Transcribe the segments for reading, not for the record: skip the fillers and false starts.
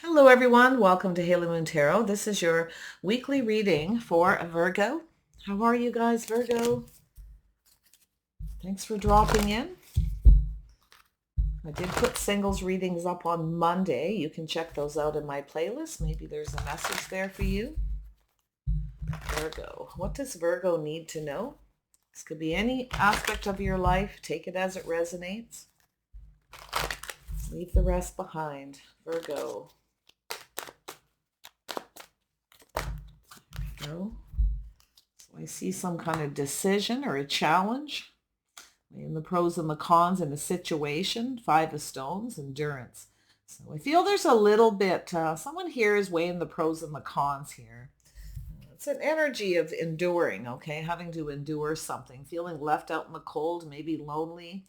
Hello everyone, welcome to Haley Moon Tarot. This is your weekly reading for Virgo. How are you guys, Virgo? Thanks for dropping in. I did put singles readings up on Monday. You can check those out in my playlist. Maybe there's a message there for you. Virgo. What does Virgo need to know? This could be any aspect of your life. Take it as it resonates. Leave the rest behind. Virgo. Go. So I see some kind of decision or a challenge in the pros and the cons in a situation. Five of Stones, endurance. So I feel there's a little bit, someone here is weighing the pros and the cons here. It's an energy of enduring, okay? Having to endure something, feeling left out in the cold, maybe lonely,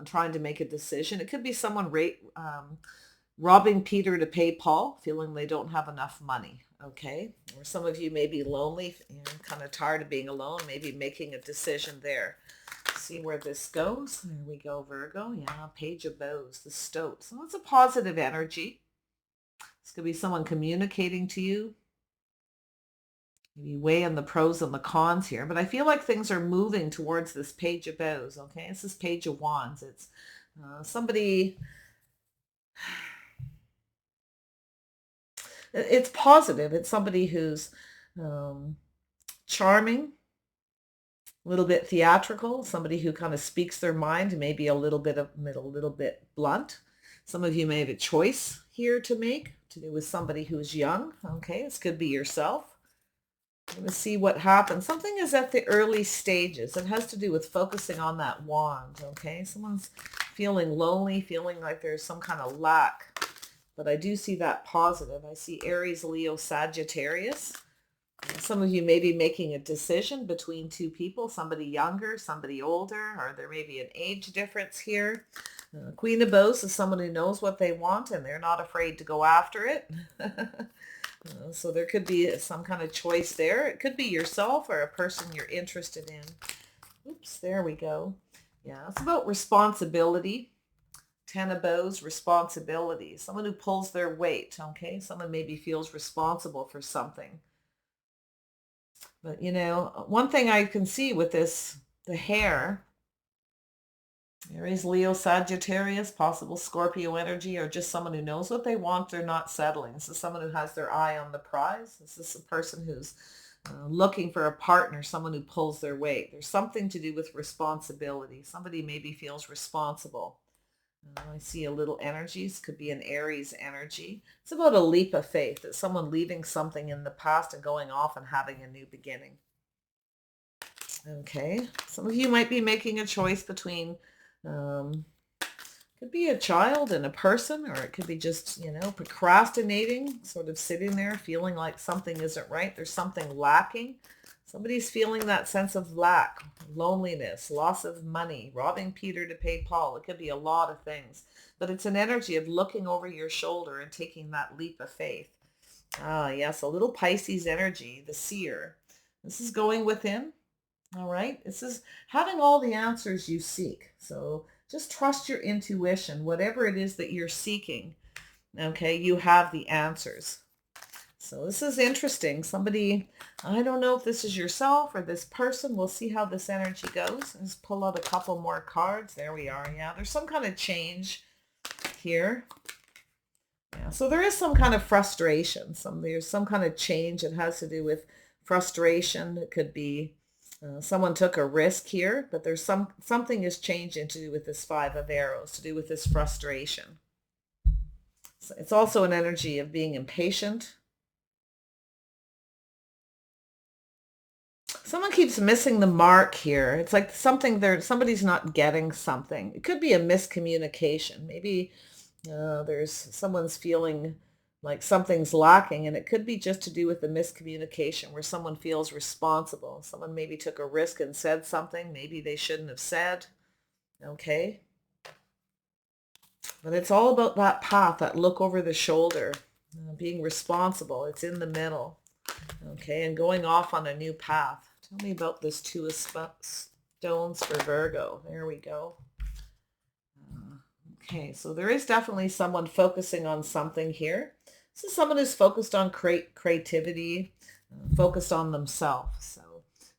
trying to make a decision. It could be someone robbing Peter to pay Paul, feeling they don't have enough money, okay? Or some of you may be lonely, kind of tired of being alone, maybe making a decision there. See where this goes. There we go, Virgo. Yeah, Page of Bows, the Stoat. So it's a positive energy. This could be someone communicating to you. Maybe weighing the pros and the cons here. But I feel like things are moving towards this Page of Bows, okay? This is Page of Wands. It's somebody... It's positive. It's somebody who's charming, a little bit theatrical, somebody who kind of speaks their mind, maybe a little bit blunt. Some of you may have a choice here to make to do with somebody who's young. Okay, this could be yourself. I'm going to see what happens. Something is at the early stages. It has to do with focusing on that wand. Okay, someone's feeling lonely, feeling like there's some kind of lack. But I do see that positive. I see Aries, Leo, Sagittarius. Some of you may be making a decision between two people, somebody younger, somebody older, or there may be an age difference here. Queen of Bows is someone who knows what they want and they're not afraid to go after it. So there could be some kind of choice there. It could be yourself or a person you're interested in. Oops, there we go. Yeah, it's about responsibility. Ten of Bows, responsibility. Someone who pulls their weight, okay? Someone maybe feels responsible for something. But, one thing I can see with this, the hair, Aries, Leo, Sagittarius, possible Scorpio energy, or just someone who knows what they want, they're not settling. This is someone who has their eye on the prize. This is a person who's looking for a partner, someone who pulls their weight. There's something to do with responsibility. Somebody maybe feels responsible. I see a little energies, could be an Aries energy. It's about a leap of faith, that someone leaving something in the past and going off and having a new beginning. Okay, some of you might be making a choice between, could be a child and a person, or it could be just, procrastinating, sort of sitting there feeling like something isn't right. There's something lacking. Somebody's feeling that sense of lack, loneliness, loss of money, robbing Peter to pay Paul. It could be a lot of things, but it's an energy of looking over your shoulder and taking that leap of faith. Ah, yes, a little Pisces energy, the seer. This is going within, all right? This is having all the answers you seek. So just trust your intuition, whatever it is that you're seeking, okay? You have the answers. So this is interesting. Somebody, I don't know if this is yourself or this person. We'll see how this energy goes. Let's pull out a couple more cards. There we are. Yeah, there's some kind of change here. Yeah, so there is some kind of frustration. There's some kind of change that has to do with frustration. It could be someone took a risk here, but there's something is changing to do with this Five of Arrows, to do with this frustration. So it's also an energy of being impatient. Someone keeps missing the mark here. It's like somebody's not getting something. It could be a miscommunication. Maybe someone's feeling like something's lacking, and it could be just to do with the miscommunication where someone feels responsible. Someone maybe took a risk and said something maybe they shouldn't have said. Okay. But it's all about that path, that look over the shoulder, being responsible. It's in the middle. Okay, and going off on a new path. Tell me about this Two of Stones for Virgo. There we go. Okay, so there is definitely someone focusing on something here. This is someone who's focused on creativity, focused on themselves. So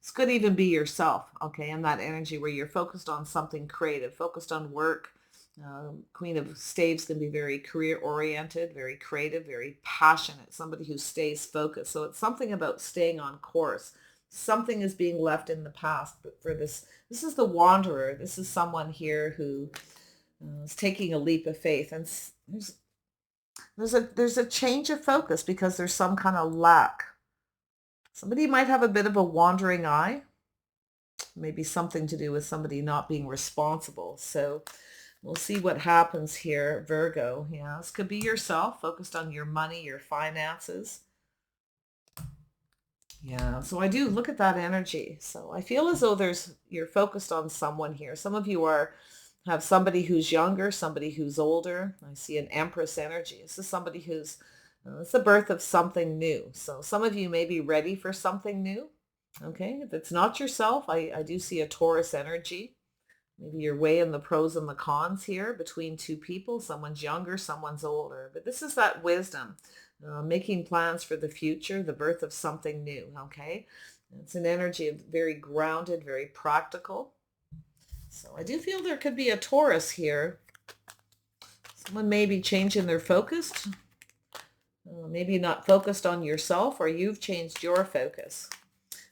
this could even be yourself, okay, in that energy where you're focused on something creative, focused on work. Queen of Staves can be very career oriented, very creative, very passionate, somebody who stays focused. So it's something about staying on course. Something is being left in the past, but for this is the wanderer. This is someone here who is taking a leap of faith, and there's a change of focus because there's some kind of lack. Somebody might have a bit of a wandering eye, maybe something to do with somebody not being responsible. So we'll see what happens here, Virgo. Yeah, this could be yourself, focused on your money, your finances. Yeah, so I do look at that energy. So I feel as though you're focused on someone here. Some of you have somebody who's younger, somebody who's older. I see an Empress energy. This is somebody who's it's the birth of something new. So some of you may be ready for something new. Okay, if it's not yourself, I do see a Taurus energy. Maybe you're weighing the pros and the cons here between two people. Someone's younger, someone's older. But this is that wisdom, making plans for the future, the birth of something new, okay? It's an energy of very grounded, very practical. So I do feel there could be a Taurus here. Someone may be changing their focus. Maybe not focused on yourself, or you've changed your focus.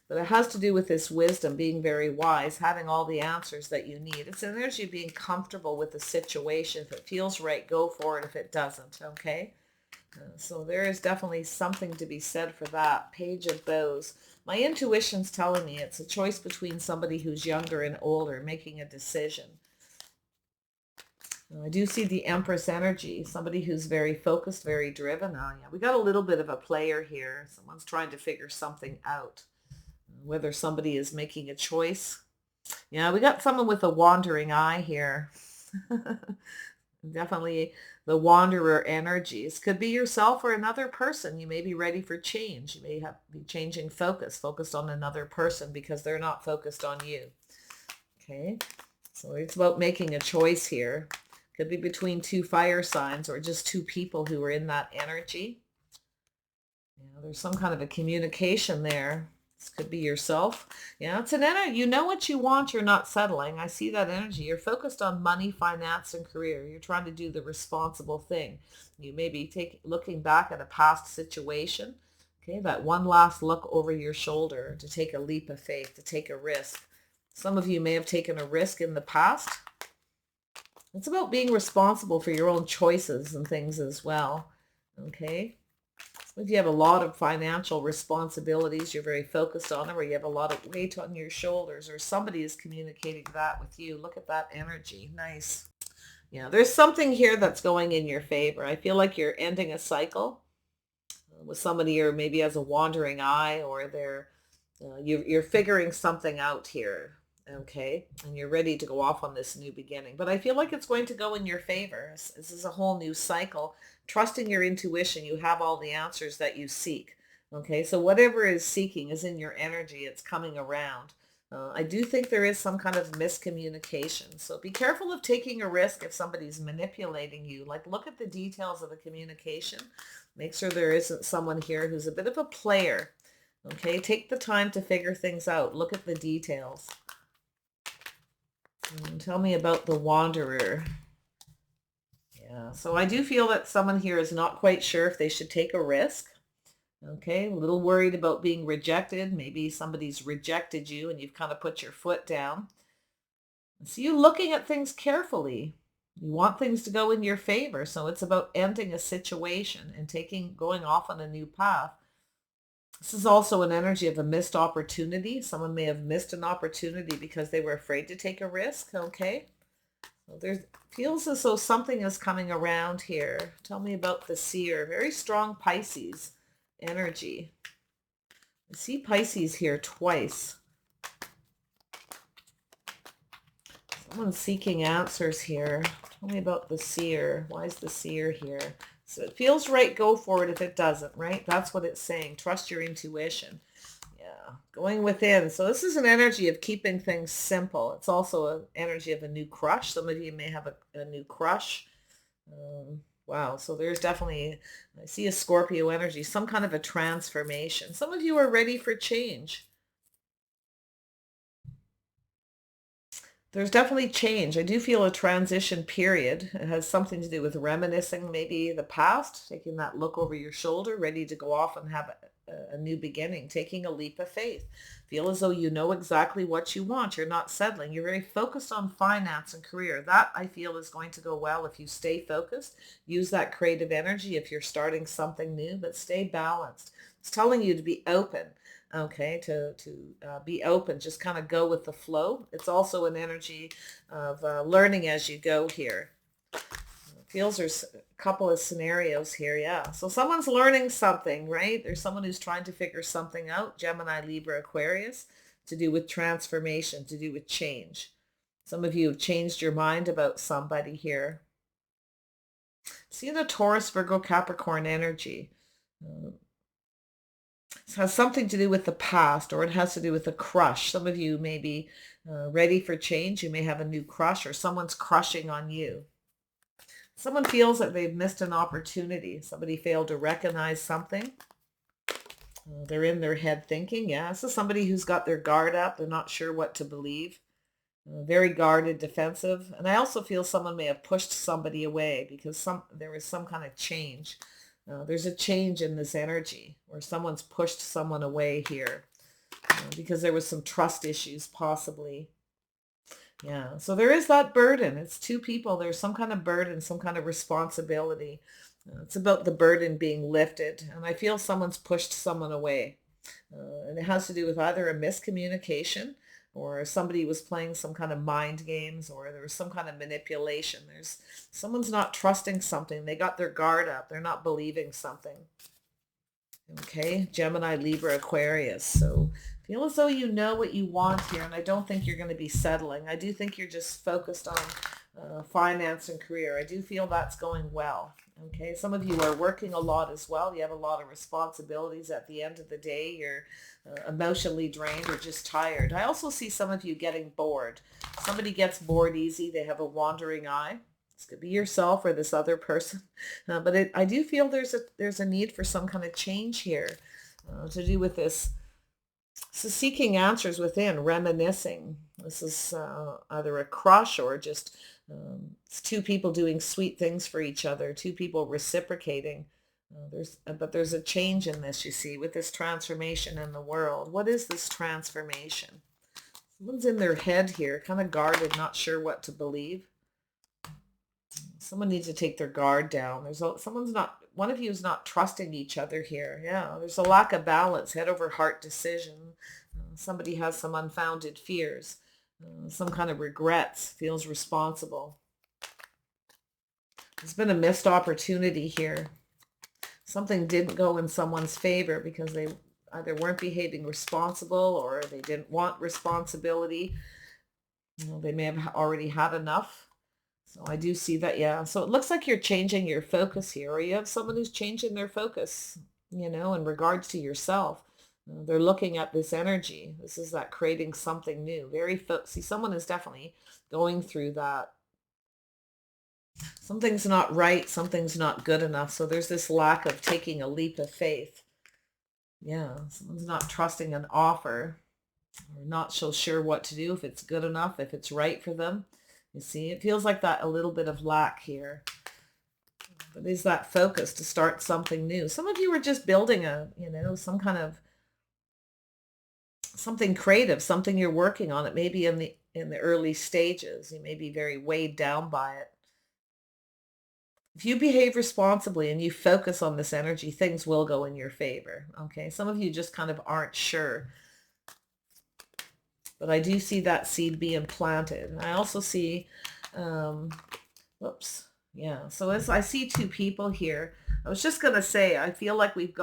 But it has to do with this wisdom, being very wise, having all the answers that you need. It's an energy of being comfortable with the situation. If it feels right, go for it. If it doesn't, okay? So there is definitely something to be said for that. Page of Bows. My intuition's telling me it's a choice between somebody who's younger and older, making a decision. I do see the Empress energy, somebody who's very focused, very driven. Oh, yeah, we got a little bit of a player here. Someone's trying to figure something out, whether somebody is making a choice. Yeah, we got someone with a wandering eye here. Definitely the wanderer energies. Could be yourself or another person. You may be ready for change. You may be changing focused on another person because they're not focused on you. Okay, so it's about making a choice here. Could be between two fire signs or just two people who are in that energy. There's some kind of a communication there. This could be yourself. Yeah, it's an energy. You know what you want. You're not settling. I see that energy. You're focused on money, finance, and career. You're trying to do the responsible thing. You may be looking back at a past situation. Okay, that one last look over your shoulder to take a leap of faith, to take a risk. Some of you may have taken a risk in the past. It's about being responsible for your own choices and things as well. Okay. If you have a lot of financial responsibilities, you're very focused on them, or you have a lot of weight on your shoulders, or somebody is communicating that with you. Look at that energy. Nice. Yeah, there's something here that's going in your favor. I feel like you're ending a cycle with somebody, or maybe has a wandering eye, or you're figuring something out here. Okay, and you're ready to go off on this new beginning. But I feel like it's going to go in your favor. This is a whole new cycle. Trusting your intuition, you have all the answers that you seek. Okay, so whatever is seeking is in your energy. It's coming around. I do think there is some kind of miscommunication. So be careful of taking a risk if somebody's manipulating you. Like, look at the details of the communication. Make sure there isn't someone here who's a bit of a player. Okay, take the time to figure things out. Look at the details. Tell me about the wanderer. Yeah, so I do feel that someone here is not quite sure if they should take a risk. Okay, a little worried about being rejected. Maybe somebody's rejected you and you've kind of put your foot down. So you looking at things carefully. You want things to go in your favor. So it's about ending a situation and going off on a new path. This is also an energy of a missed opportunity. Someone may have missed an opportunity because they were afraid to take a risk. Okay. So there feels as though something is coming around here. Tell me about the seer. Very strong Pisces energy. I see Pisces here twice. Someone's seeking answers here. Tell me about the seer. Why is the seer here? So it feels right, go for it. If it doesn't, right? That's what it's saying. Trust your intuition. Yeah, going within. So this is an energy of keeping things simple. It's also an energy of a new crush. Some of you may have a new crush. Wow. So there's definitely, I see a Scorpio energy, some kind of a transformation. Some of you are ready for change. There's definitely change. I do feel a transition period. It has something to do with reminiscing maybe the past, taking that look over your shoulder, ready to go off and have a new beginning, taking a leap of faith. Feel as though you know exactly what you want. You're not settling. You're very focused on finance and career. That I feel is going to go well if you stay focused. Use that creative energy if you're starting something new, but stay balanced. It's telling you to be open, okay, to be open, just kind of go with the flow. It's also an energy of learning as you go here. It feels there's a couple of scenarios here, yeah. So someone's learning something, right? There's someone who's trying to figure something out. Gemini, Libra, Aquarius, to do with transformation, to do with change. Some of you have changed your mind about somebody here. See the Taurus, Virgo, Capricorn energy. It has something to do with the past, or it has to do with a crush. Some of you may be ready for change. You may have a new crush, or someone's crushing on you. Someone feels that they've missed an opportunity. Somebody failed to recognize something. They're in their head thinking, yeah. This is somebody who's got their guard up. They're not sure what to believe. Very guarded, defensive. And I also feel someone may have pushed somebody away because there was some kind of change. There's a change in this energy where someone's pushed someone away here because there was some trust issues possibly. Yeah, so there is that burden. It's two people. There's some kind of burden, some kind of responsibility. It's about the burden being lifted. And I feel someone's pushed someone away. And it has to do with either a miscommunication or somebody was playing some kind of mind games or there was some kind of manipulation. Someone's not trusting something. They got their guard up. They're not believing something. Okay, Gemini, Libra, Aquarius. So feel as though you know what you want here, and I don't think you're going to be settling. I do think you're just focused on finance and career. I do feel that's going well. Okay, some of you are working a lot as well. You have a lot of responsibilities at the end of the day. You're emotionally drained or just tired. I also see some of you getting bored. Somebody gets bored easy. They have a wandering eye. This could be yourself or this other person. But I do feel there's a need for some kind of change here to do with this. So seeking answers within, reminiscing. This is either a crush or just it's two people doing sweet things for each other, two people reciprocating. But there's a change in this, you see, with this transformation in the world. What is this transformation? Someone's in their head here, kind of guarded, not sure what to believe. Someone needs to take their guard down. One of you is not trusting each other here. Yeah, there's a lack of balance, head over heart decision. Somebody has some unfounded fears, some kind of regrets, feels responsible. There's been a missed opportunity here. Something didn't go in someone's favor because they either weren't behaving responsible or they didn't want responsibility. They may have already had enough. So I do see that, yeah. So it looks like you're changing your focus here, or you have someone who's changing their focus, in regards to yourself. They're looking at this energy. This is that creating something new. See, someone is definitely going through that. Something's not right. Something's not good enough. So there's this lack of taking a leap of faith. Yeah, someone's not trusting an offer or not so sure what to do, if it's good enough, if it's right for them. You see, it feels like that a little bit of lack here. But is that focus to start something new? Some of you are just building some kind of something creative, something you're working on. It may be in the early stages. You may be very weighed down by it. If you behave responsibly and you focus on this energy, things will go in your favor. Okay, some of you just kind of aren't sure. But I do see that seed being planted. And I also see, whoops, yeah. So as I see two people here, I was just going to say, I feel like it's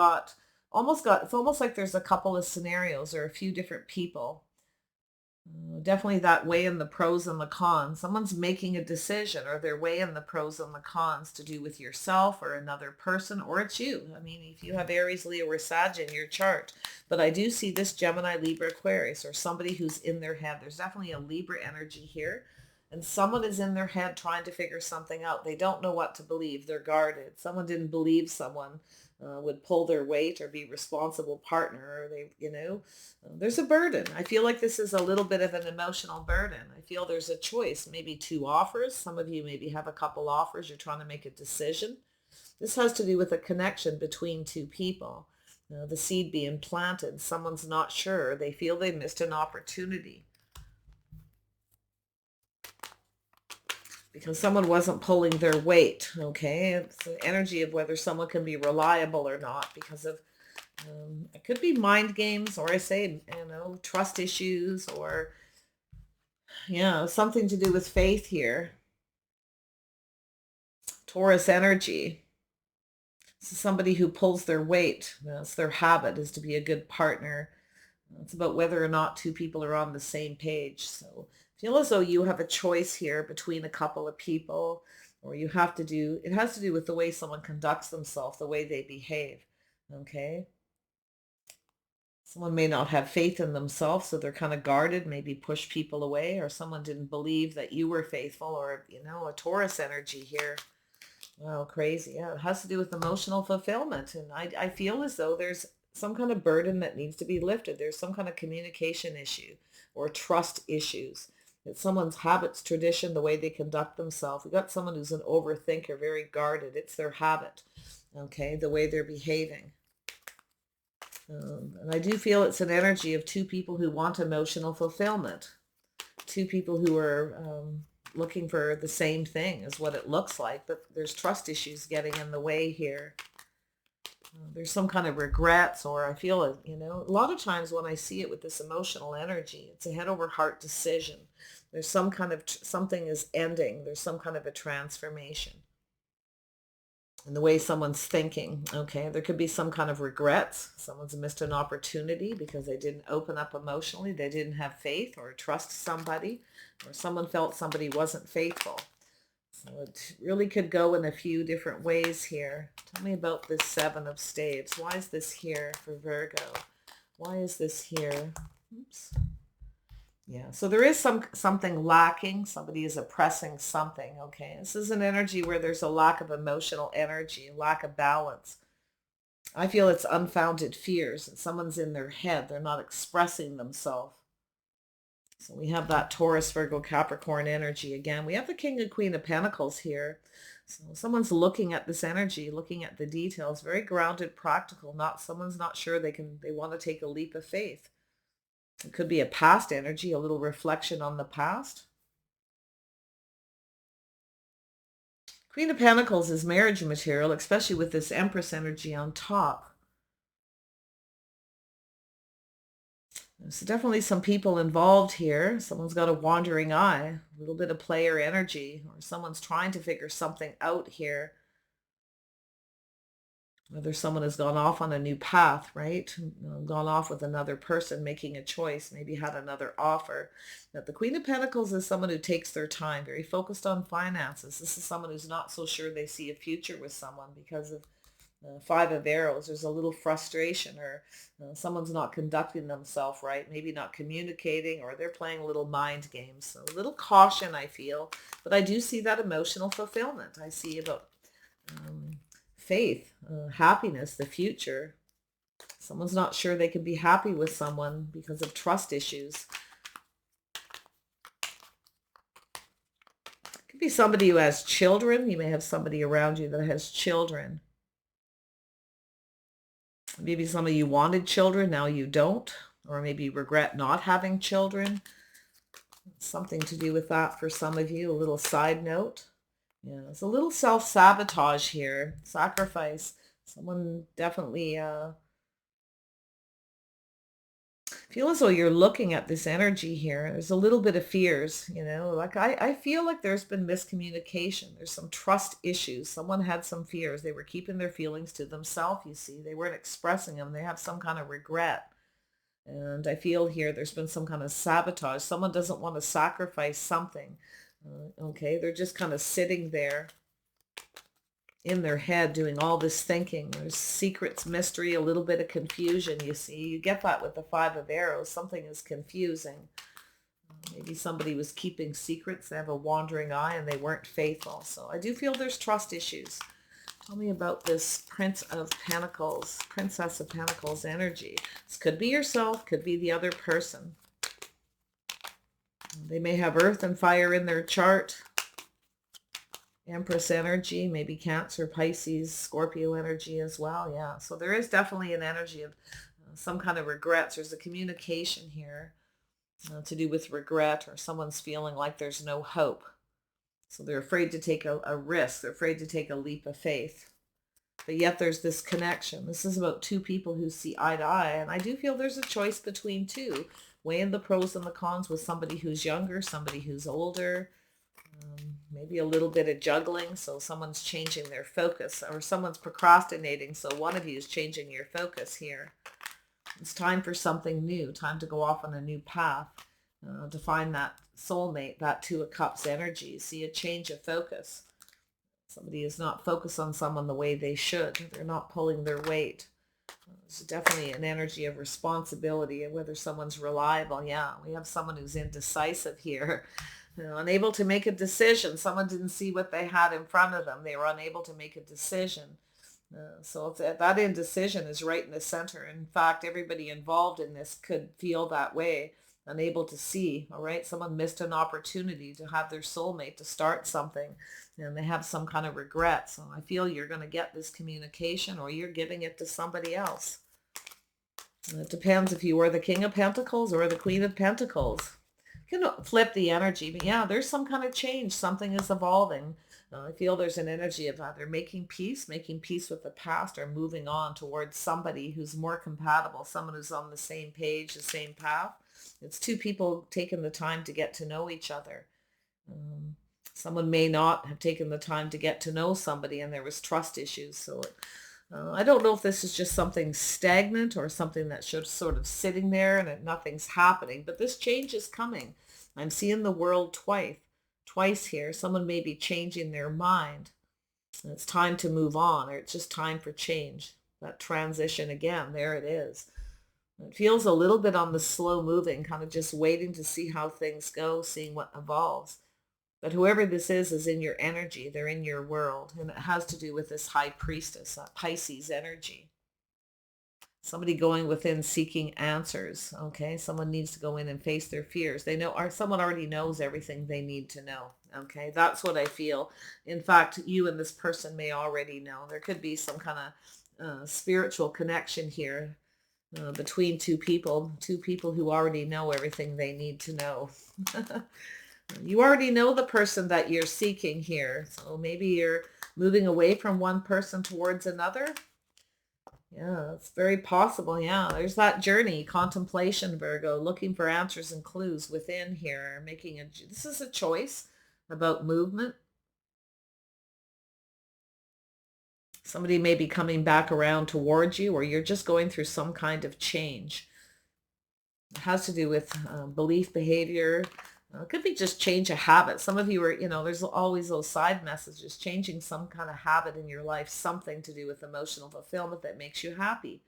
almost like there's a couple of scenarios or a few different people. Definitely that weighing the pros and the cons. Someone's making a decision or they're weighing the pros and the cons to do with yourself or another person, or it's you. I mean, if you have Aries, Leo, or Sag in your chart. But I do see this Gemini, Libra, Aquarius, or somebody who's in their head. There's definitely a Libra energy here. And someone is in their head trying to figure something out. They don't know what to believe. They're guarded. Someone didn't believe someone would pull their weight or be responsible partner. Or there's a burden. I feel like this is a little bit of an emotional burden. I feel there's a choice, maybe two offers. Some of you maybe have a couple offers. You're trying to make a decision. This has to do with a connection between two people. The seed being planted. Someone's not sure. They feel they missed an opportunity, because someone wasn't pulling their weight. Okay, it's the energy of whether someone can be reliable or not, because of it could be mind games, or I say, trust issues, or something to do with faith here. Taurus energy. This is somebody who pulls their weight. That's their habit, is to be a good partner. It's about whether or not two people are on the same page. So feel as though you have a choice here between a couple of people, or it has to do with the way someone conducts themselves, the way they behave. Okay. Someone may not have faith in themselves, so they're kind of guarded, maybe push people away, or someone didn't believe that you were faithful, or, a Taurus energy here. Wow, crazy. Yeah, it has to do with emotional fulfillment. And I feel as though there's some kind of burden that needs to be lifted. There's some kind of communication issue or trust issues. It's someone's habits, tradition, the way they conduct themselves. We got someone who's an overthinker, very guarded. It's their habit, okay, the way they're behaving. And I do feel it's an energy of two people who want emotional fulfillment. Two people who are looking for the same thing is what it looks like, but there's trust issues getting in the way here. There's some kind of regrets, or I feel it, a lot of times when I see it with this emotional energy, it's a head over heart decision. There's some kind of, something is ending. There's some kind of a transformation in the way someone's thinking. Okay, there could be some kind of regrets. Someone's missed an opportunity because they didn't open up emotionally. They didn't have faith or trust somebody, or someone felt somebody wasn't faithful. So it really could go in a few different ways here. Tell me about this Seven of Staves. Why is this here for Virgo? Why is this here? Oops. Yeah, so there is something lacking. Somebody is oppressing something, okay? This is an energy where there's a lack of emotional energy, lack of balance. I feel it's unfounded fears, and someone's in their head. They're not expressing themselves. So we have that Taurus, Virgo, Capricorn energy again. We have the King and Queen of Pentacles here. So someone's looking at this energy, looking at the details, very grounded, practical. Someone's not sure they want to take a leap of faith. It could be a past energy, a little reflection on the past. Queen of Pentacles is marriage material, especially with this Empress energy on top. There's definitely some people involved here. Someone's got a wandering eye, a little bit of player energy, or someone's trying to figure something out here. Whether someone has gone off on a new path, right? Gone off with another person, making a choice, maybe had another offer. Now, the Queen of Pentacles is someone who takes their time, very focused on finances. This is someone who's not so sure they see a future with someone because of Five of Arrows. There's a little frustration, or someone's not conducting themselves right, maybe not communicating, or they're playing little mind games. So a little caution, I feel. But I do see that emotional fulfillment. I see about faith, happiness, the future. Someone's not sure they can be happy with someone because of trust issues. It could be somebody who has children. You may have somebody around you that has children. Maybe some of you wanted children, now you don't, or maybe regret not having children. Something to do with that for some of you, a little side note. Yeah, it's a little self-sabotage here, sacrifice. Someone definitely feel as though you're looking at this energy here. There's a little bit of fears, like I feel like there's been miscommunication. There's some trust issues. Someone had some fears. They were keeping their feelings to themselves, you see. They weren't expressing them. They have some kind of regret. And I feel here there's been some kind of sabotage. Someone doesn't want to sacrifice something. Okay, they're just kind of sitting there in their head doing all this thinking. There's secrets, mystery, a little bit of confusion, you see. You get that with the Five of Arrows. Something is confusing. Maybe somebody was keeping secrets. They have a wandering eye and they weren't faithful. So I do feel there's trust issues. Tell me about this Prince of Pentacles, Princess of Pentacles energy. This could be yourself, could be the other person. They may have earth and fire in their chart. Empress energy, maybe Cancer, Pisces, Scorpio energy as well. Yeah, so there is definitely an energy of some kind of regrets. There's a communication here to do with regret, or someone's feeling like there's no hope. So they're afraid to take a risk. They're afraid to take a leap of faith. But yet there's this connection. This is about two people who see eye to eye. And I do feel there's a choice between two. Weighing the pros and the cons with somebody who's younger, somebody who's older. Maybe a little bit of juggling. So someone's changing their focus, or someone's procrastinating. So one of you is changing your focus here. It's time for something new. Time to go off on a new path. To find that soulmate, that Two of Cups energy. See a change of focus. Somebody is not focused on someone the way they should. They're not pulling their weight. There's definitely an energy of responsibility and whether someone's reliable. Yeah, we have someone who's indecisive here. Unable to make a decision. Someone didn't see what they had in front of them. They were unable to make a decision. So that indecision is right in the center. In fact, everybody involved in this could feel that way. Unable to see, all right? Someone missed an opportunity to have their soulmate, to start something, and they have some kind of regret. So I feel you're going to get this communication, or you're giving it to somebody else. And it depends if you are the King of Pentacles or the Queen of Pentacles. You can flip the energy, but yeah, there's some kind of change. Something is evolving. I feel there's an energy of either making peace with the past, or moving on towards somebody who's more compatible, someone who's on the same page, the same path. It's two people taking the time to get to know each other. Someone may not have taken the time to get to know somebody, and there was trust issues. So I don't know if this is just something stagnant or something that's just sort of sitting there and nothing's happening, but this change is coming. I'm seeing the world twice here. Someone may be changing their mind. And it's time to move on, or it's just time for change. That transition again, there it is. It feels a little bit on the slow moving, kind of just waiting to see how things go, seeing what evolves. But whoever this is in your energy. They're in your world. And it has to do with this High Priestess, Pisces energy. Somebody going within seeking answers. Okay, someone needs to go in and face their fears. They know, or someone already knows everything they need to know. Okay, that's what I feel. In fact, you and this person may already know. There could be some kind of spiritual connection here. Between two people who already know everything they need to know. You already know the person that you're seeking here. So maybe you're moving away from one person towards another. Yeah, it's very possible. Yeah, there's that journey, contemplation, Virgo, looking for answers and clues within here. This is a choice about movement. Somebody may be coming back around towards you, or you're just going through some kind of change. It has to do with belief, behavior. It could be just change a habit. Some of you are, there's always those side messages, changing some kind of habit in your life, something to do with emotional fulfillment that makes you happy.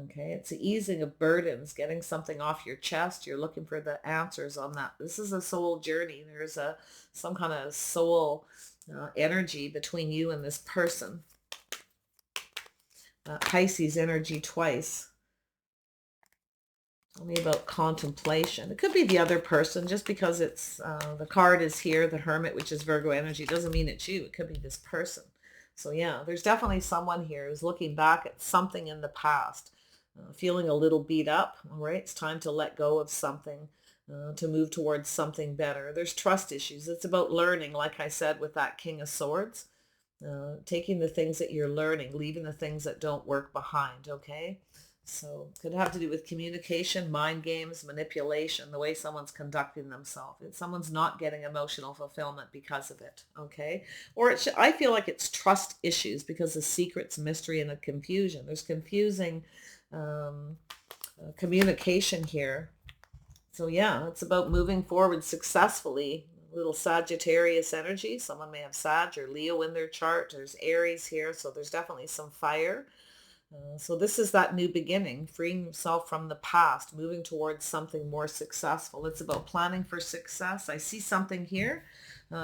Okay, it's the easing of burdens, getting something off your chest. You're looking for the answers on that. This is a soul journey. There's some kind of soul energy between you and this person. Pisces energy twice. Tell me about contemplation. It could be the other person, just because it's the card is here, the Hermit, which is Virgo energy, doesn't mean it's you. It could be this person. So yeah, there's definitely someone here who's looking back at something in the past, feeling a little beat up. All right, it's time to let go of something, to move towards something better. There's trust issues. It's about learning, like I said, with that King of Swords. Taking the things that you're learning, leaving the things that don't work behind, okay? So it could have to do with communication, mind games, manipulation, the way someone's conducting themselves. Someone's not getting emotional fulfillment because of it, okay? Or I feel like it's trust issues because of secrets, mystery, and the confusion. There's confusing communication here. So yeah, it's about moving forward successfully. Little Sagittarius energy. Someone may have Sag or Leo in their chart. There's Aries here, so there's definitely some fire. So this is that new beginning, freeing yourself from the past, moving towards something more successful. It's about planning for success. I see something here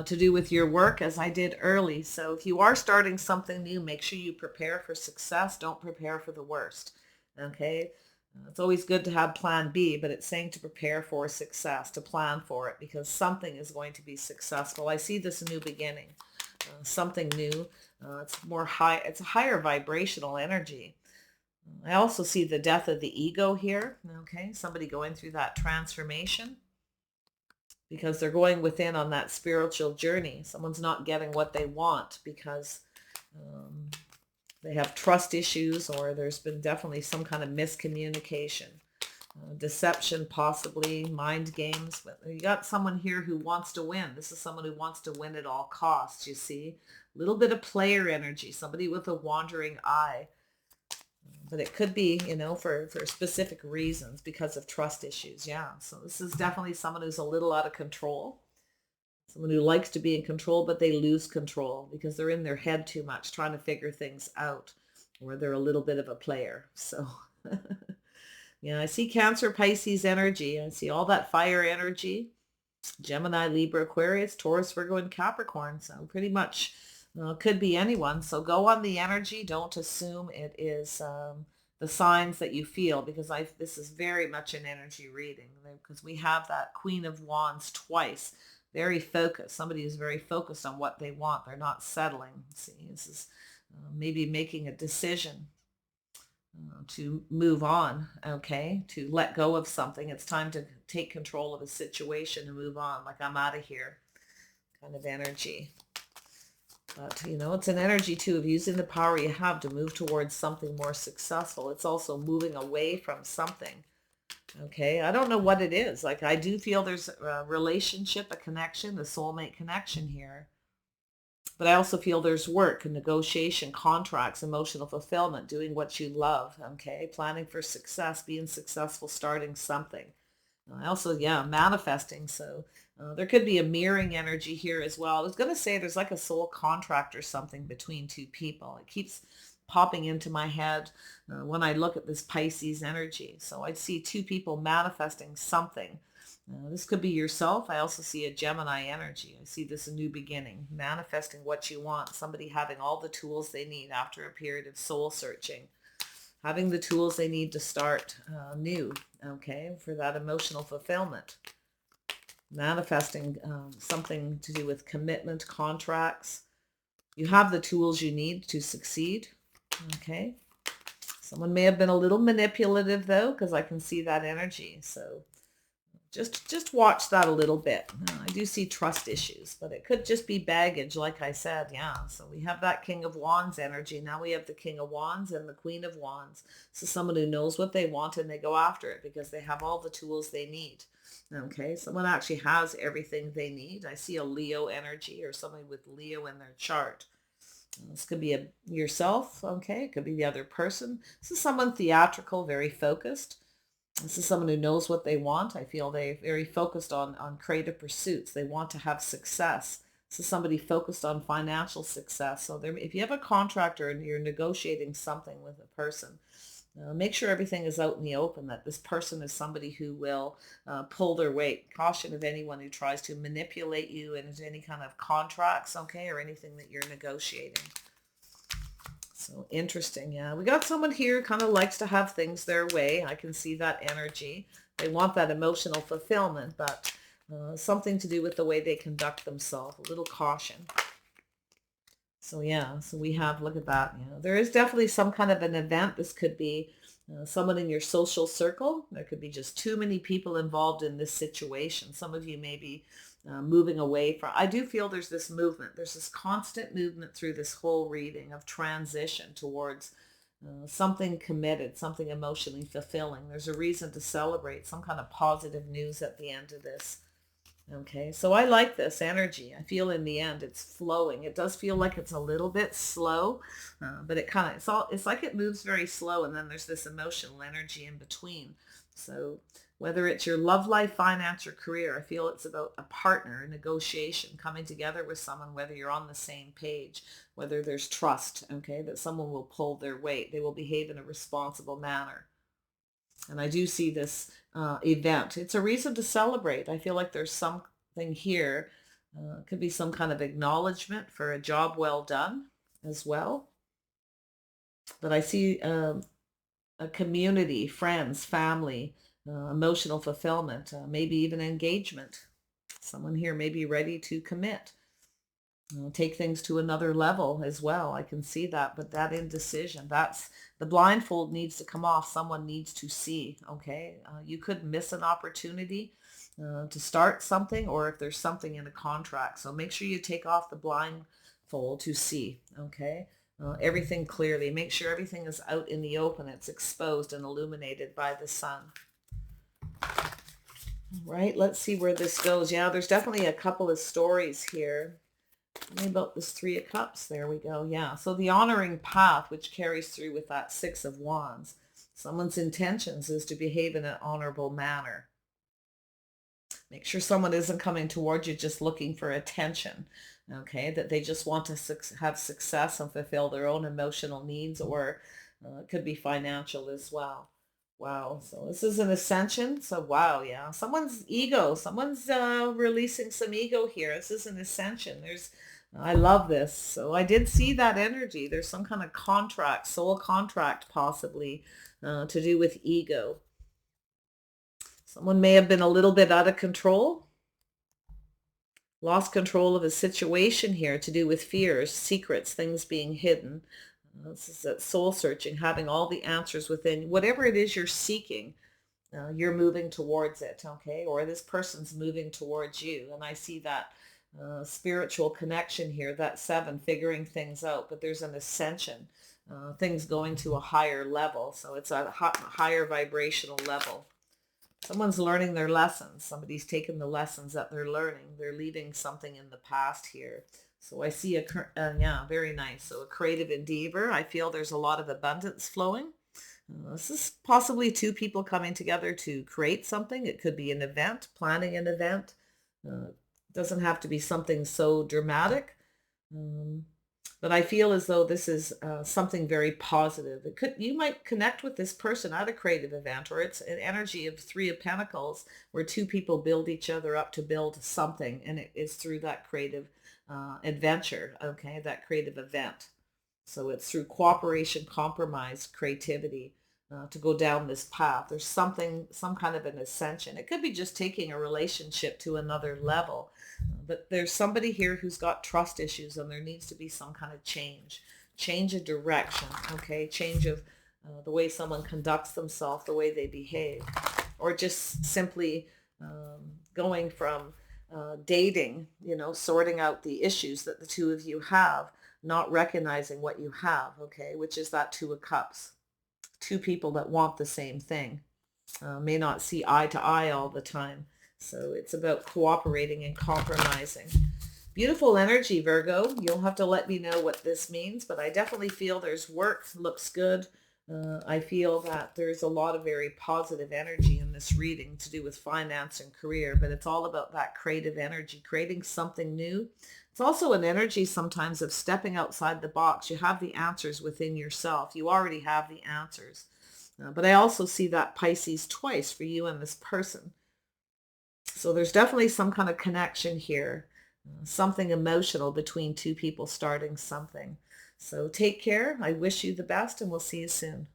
to do with your work, as I did early. So if you are starting something new, make sure you prepare for success. Don't prepare for the worst. Okay. It's always good to have plan B, but it's saying to prepare for success, to plan for it, because something is going to be successful. I see this new beginning, something new. It's more high, it's a higher vibrational energy. I also see the death of the ego here. Okay, somebody going through that transformation because they're going within on that spiritual journey. Someone's not getting what they want because um, they have trust issues, or there's been definitely some kind of miscommunication, deception, possibly mind games. But you got someone here who wants to win. This is someone who wants to win at all costs. You see, a little bit of player energy, somebody with a wandering eye. But it could be, for specific reasons because of trust issues. Yeah. So this is definitely someone who's a little out of control. Someone who likes to be in control, but they lose control because they're in their head too much trying to figure things out, or they're a little bit of a player. So, yeah, I see Cancer, Pisces energy. I see all that fire energy. Gemini, Libra, Aquarius, Taurus, Virgo, and Capricorn. So pretty much could be anyone. So go on the energy. Don't assume it is the signs that you feel, because this is very much an energy reading, because we have that Queen of Wands twice. Very focused. Somebody who's very focused on what they want. They're not settling. See, this is maybe making a decision to move on, okay, to let go of something. It's time to take control of a situation and move on, like I'm out of here kind of energy. But, it's an energy too of using the power you have to move towards something more successful. It's also moving away from something. Okay, I don't know what it is. Like, I do feel there's a relationship, a connection, a soulmate connection here. But I also feel there's work and negotiation, contracts, emotional fulfillment, doing what you love, okay? Planning for success, being successful, starting something. I also, yeah, manifesting. So there could be a mirroring energy here as well. I was going to say there's like a soul contract or something between two people. It keeps popping into my head when I look at this Pisces energy. So I see two people manifesting something. This could be yourself. I also see a Gemini energy. I see this a new beginning, manifesting what you want. Somebody having all the tools they need after a period of soul searching, having the tools they need to start new, okay, for that emotional fulfillment. Manifesting something to do with commitment, contracts. You have the tools you need to succeed, okay. Someone may have been a little manipulative though, because I can see that energy. So just watch that a little bit. I do see trust issues, but it could just be baggage, like I said. Yeah. So we have that King of Wands energy. Now we have the King of Wands and the Queen of Wands. So someone who knows what they want and they go after it because they have all the tools they need. Okay. Someone actually has everything they need. I see a Leo energy, or somebody with Leo in their chart. This could be yourself. Okay. It could be the other person. This is someone theatrical, very focused. This is someone who knows what they want. I feel they're very focused on creative pursuits. They want to have success. This is somebody focused on financial success. So if you have a contractor and you're negotiating something with a person, make sure everything is out in the open, that this person is somebody who will pull their weight. Caution of anyone who tries to manipulate you into any kind of contracts, okay, or anything that you're negotiating. So interesting. Yeah, we got someone here kind of likes to have things their way. I can see that energy. They want that emotional fulfillment, but something to do with the way they conduct themselves. A little caution. So yeah, so we have, look at that. There is definitely some kind of an event. This could be someone in your social circle. There could be just too many people involved in this situation. Some of you may be moving away from. I do feel there's this movement. There's this constant movement through this whole reading of transition towards something committed, something emotionally fulfilling. There's a reason to celebrate, some kind of positive news at the end of this. Okay, so I like this energy. I feel in the end it's flowing. It does feel like it's a little bit slow, but it's like it moves very slow, and then there's this emotional energy in between. So Whether it's your love life, finance, or career, I feel it's about a partner, a negotiation, coming together with someone, whether you're on the same page, whether there's trust, okay, that someone will pull their weight. They will behave in a responsible manner. And I do see this event. It's a reason to celebrate. I feel like there's something here. Could be some kind of acknowledgement for a job well done as well. But I see a community, friends, family, emotional fulfillment, maybe even engagement. Someone here may be ready to commit, take things to another level as well. I can see that, but that indecision, that's the blindfold needs to come off. Someone needs to see, okay? You could miss an opportunity to start something, or if there's something in a contract. So make sure you take off the blindfold to see, okay? Everything clearly. Make sure everything is out in the open. It's exposed and illuminated by the sun. Right, let's see where this goes. Yeah, there's definitely a couple of stories here. Tell me about this Three of Cups. There we go. Yeah, so the honoring path, which carries through with that Six of Wands. Someone's intentions is to behave in an honorable manner. Make sure someone isn't coming towards you just looking for attention, okay? That they just want to have success and fulfill their own emotional needs, or it could be financial as well. Wow, so this is an ascension. So wow, yeah, someone's ego, someone's releasing some ego here. This is an ascension. I love this. So I did see that energy. There's some kind of contract, soul contract possibly, to do with ego. Someone may have been a little bit out of control, lost control of a situation here, to do with fears, secrets, things being hidden. This is that soul searching, having all the answers within. Whatever it is you're seeking, you're moving towards it, okay? Or this person's moving towards you. And I see that spiritual connection here, that seven, figuring things out. But there's an ascension, things going to a higher level. So it's a higher vibrational level. Someone's learning their lessons. Somebody's taken the lessons that they're learning. They're leaving something in the past here. So I see yeah, very nice. So a creative endeavor. I feel there's a lot of abundance flowing. This is possibly two people coming together to create something. It could be an event, planning an event. Doesn't have to be something so dramatic. But I feel as though this is something very positive. You might connect with this person at a creative event, or it's an energy of Three of Pentacles, where two people build each other up to build something, and it is through that creative adventure, okay, that creative event. So it's through cooperation, compromise, creativity, to go down this path. There's some kind of an ascension. It could be just taking a relationship to another level. But there's somebody here who's got trust issues, and there needs to be some kind of change of direction, okay? Change of the way someone conducts themselves, the way they behave, or just simply going from dating, sorting out the issues that the two of you have, not recognizing what you have, okay, which is that Two of Cups. Two people that want the same thing, may not see eye to eye all the time. So it's about cooperating and compromising. Beautiful energy, Virgo. You'll have to let me know what this means, but I definitely feel there's work, looks good. I feel that there's a lot of very positive energy in this reading to do with finance and career, but it's all about that creative energy, creating something new. It's also an energy sometimes of stepping outside the box. You have the answers within yourself. You already have the answers. But I also see that Pisces twice for you and this person. So there's definitely some kind of connection here, something emotional between two people starting something. So take care. I wish you the best, and we'll see you soon.